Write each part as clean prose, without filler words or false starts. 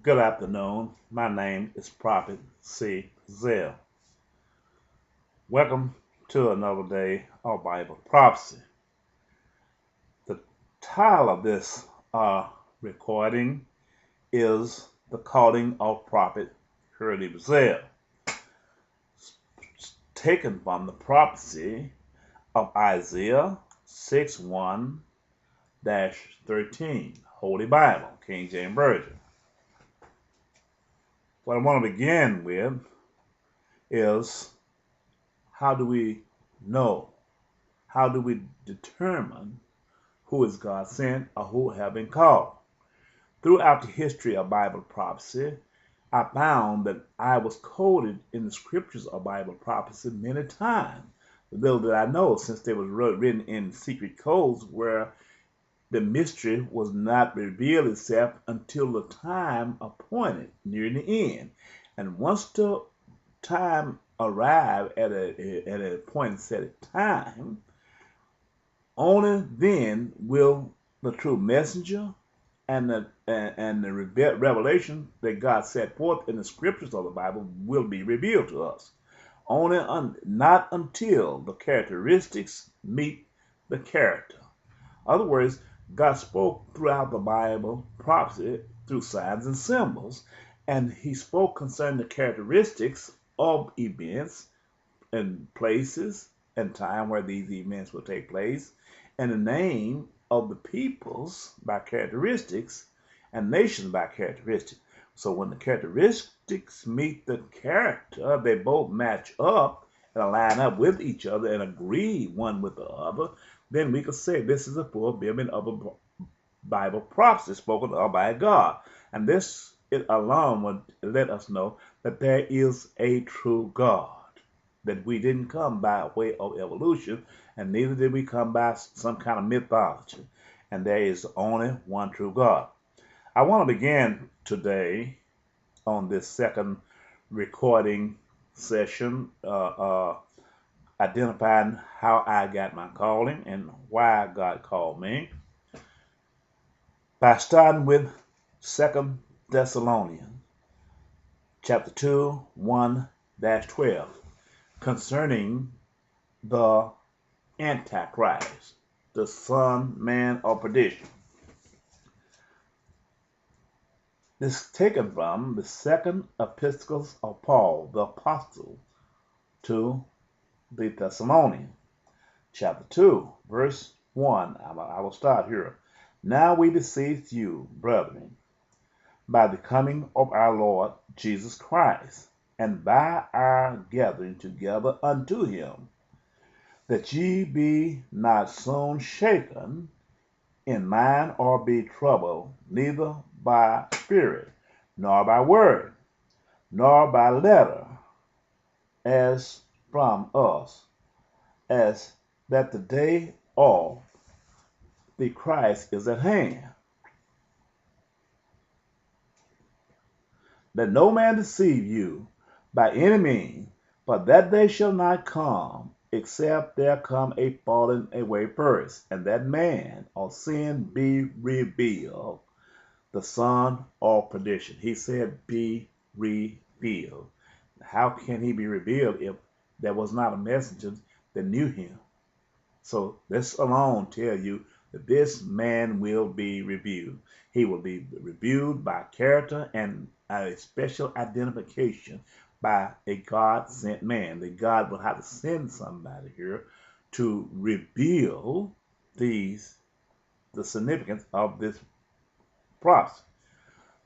Good afternoon. My name is Prophet C. Zell. Welcome to another day of Bible prophecy. The title of this recording is The Calling of Prophet Curlee Brazell, taken from the prophecy of Isaiah 6:1-13, Holy Bible, King James Version. What I want to begin with is, how do we know? How do we determine who is God sent or who have been called? Throughout the history of Bible prophecy, I found that I was quoted in the scriptures of Bible prophecy many times. Little did I know, since they was written in secret codes where the mystery was not revealed itself until the time appointed near the end. And once the time arrived at a point set at time, only then will the true messenger and the revelation that God set forth in the scriptures of the Bible will be revealed to us. Not until the characteristics meet the character. In other words, God spoke throughout the Bible prophecy through signs and symbols, and he spoke concerning the characteristics of events and places and time where these events will take place, and the name of the peoples by characteristics and nations by characteristics. So when the characteristics meet the character, they both match up and line up with each other and agree one with the other, then we could say this is a fulfillment of a Bible prophecy spoken of by God. And this it alone would let us know that there is a true God, that we didn't come by way of evolution, and neither did we come by some kind of mythology. And there is only one true God. I want to begin today on this second recording session, identifying how I got my calling and why God called me, by starting with 2 Thessalonians chapter 2, 1-12, concerning the Antichrist, the son, man of perdition. This is taken from the second epistles of Paul, the apostle, to the Thessalonians, chapter 2, verse 1. I will start here. Now we beseech you, brethren, by the coming of our Lord Jesus Christ, and by our gathering together unto him, that ye be not soon shaken in mind or be troubled, neither by spirit, nor by word, nor by letter, as from us, as that the day of the Christ is at hand. Let no man deceive you by any means, for that day shall not come, except there come a falling away first, and that man of sin be revealed, the son of perdition. He said, be revealed. How can he be revealed if there was not a messenger that knew him? So this alone tell you that this man will be revealed. He will be revealed by character and a special identification by a God-sent man. That God will have to send somebody here to reveal the significance of this prophecy.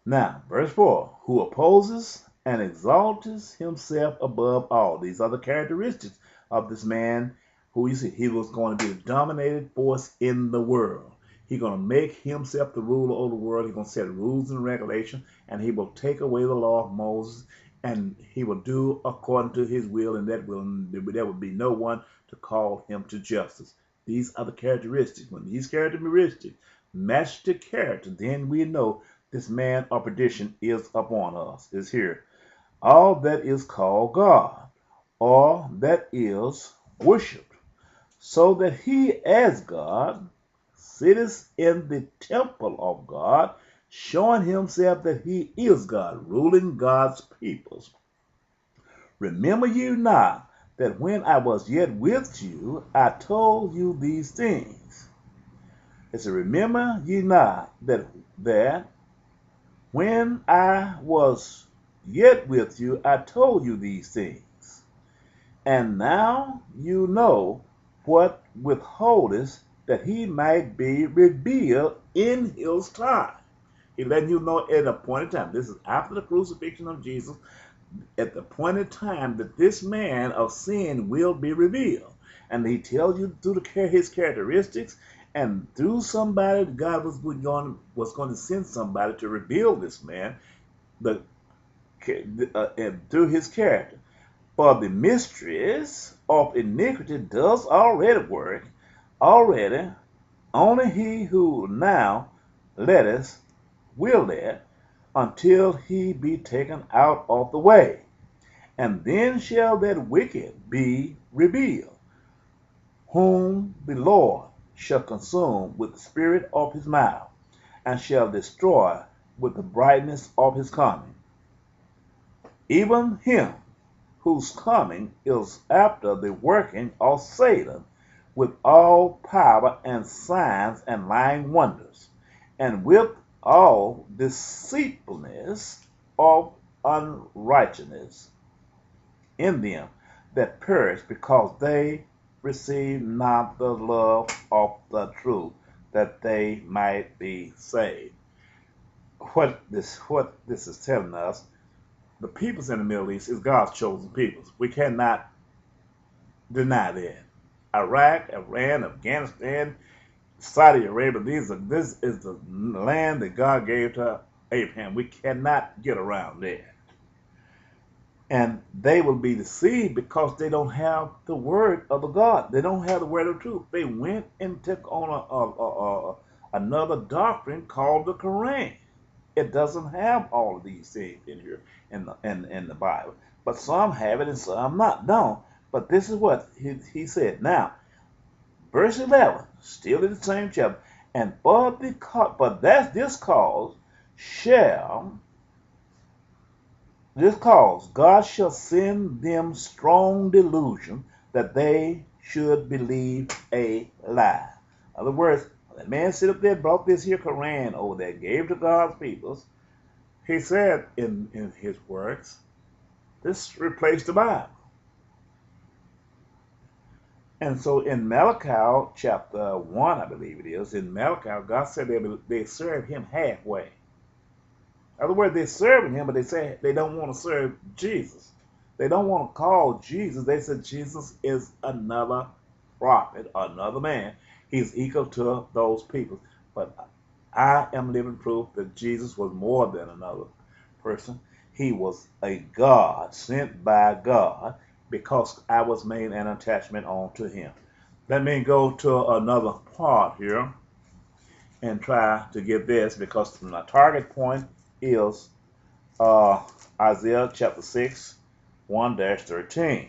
Now, verse 4, who opposes and exalts himself above all. These are the characteristics of this man who, you see, he was going to be the dominated force in the world. He's going to make himself the ruler of the world. He's going to set rules and regulations, and he will take away the law of Moses, and he will do according to his will, and there will be no one to call him to justice. These are the characteristics. When these characteristics match the character, then we know this man of perdition is upon us, is here. All that is called God, or that is worshipped, so that he as God sitteth in the temple of God, showing himself that he is God, ruling God's peoples. Remember you not that when I was yet with you, I told you these things. It said, remember ye not that when I was yet with you, I told you these things. And now you know what withholdeth, that he might be revealed in his time. He letting you know at a appointed time. This is after the crucifixion of Jesus, at the appointed time that this man of sin will be revealed. And he tells you through his characteristics, and through somebody, God was going to send somebody to reveal this man, and through his character. For the mysteries of iniquity does already work, only he who now letteth will let, until he be taken out of the way. And then shall that wicked be revealed, whom the Lord shall consume with the spirit of his mouth, and shall destroy with the brightness of his coming. Even him whose coming is after the working of Satan with all power and signs and lying wonders, and with all deceitfulness of unrighteousness in them that perish, because they receive not the love of the truth, that they might be saved. What this is telling us, the peoples in the Middle East is God's chosen peoples. We cannot deny that. Iraq, Iran, Afghanistan, Saudi Arabia, this is the land that God gave to Abraham. We cannot get around that. And they will be deceived because they don't have the word of the God. They don't have the word of truth. They went and took on another doctrine called the Quran. It doesn't have all of these things in here in the Bible. But some have it and some don't. But this is what he said. Now, verse 11, still in the same chapter. And but this cause God shall send them strong delusion, that they should believe a lie. In other words, that man sit up there, brought this here Quran over there, gave to God's peoples. He said in his works, this replaced the Bible. And so in Malachi chapter 1, I believe it is, in Malachi, God said they serve him halfway. In other words, they're serving him, but they say they don't want to serve Jesus. They don't want to call Jesus. They said Jesus is another prophet, another man. He's equal to those people. But I am living proof that Jesus was more than another person. He was a God, sent by God, because I was made an attachment onto him. Let me go to another part here and try to get this, because my target point is Isaiah chapter 6, 1-13.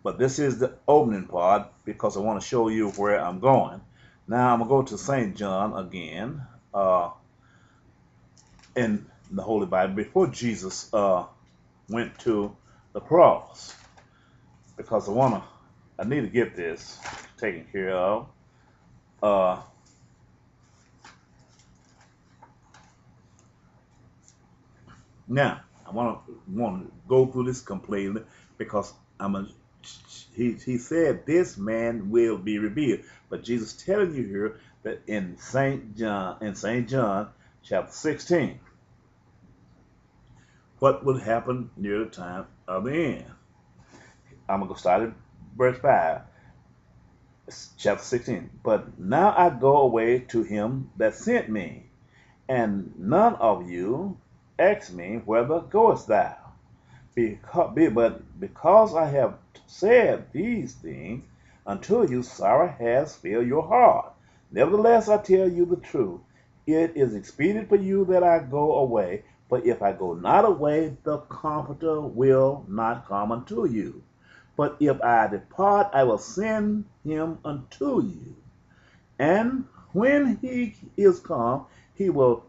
But this is the opening part because I want to show you where I'm going. Now I'm going to go to St. John again in the Holy Bible before Jesus went to the cross, because I need to get this taken care of. Now I want to go through this completely, because he said this man will be revealed, but Jesus telling you here that in St. John chapter 16, what would happen near the time of the end. I'm going to start at verse 5, chapter 16. But now I go away to him that sent me, and none of you ask me, whither goest thou? But because I have said these things unto you, sorrow has filled your heart. Nevertheless, I tell you the truth. It is expedient for you that I go away. But if I go not away, the Comforter will not come unto you. But if I depart, I will send him unto you. And when he is come, he will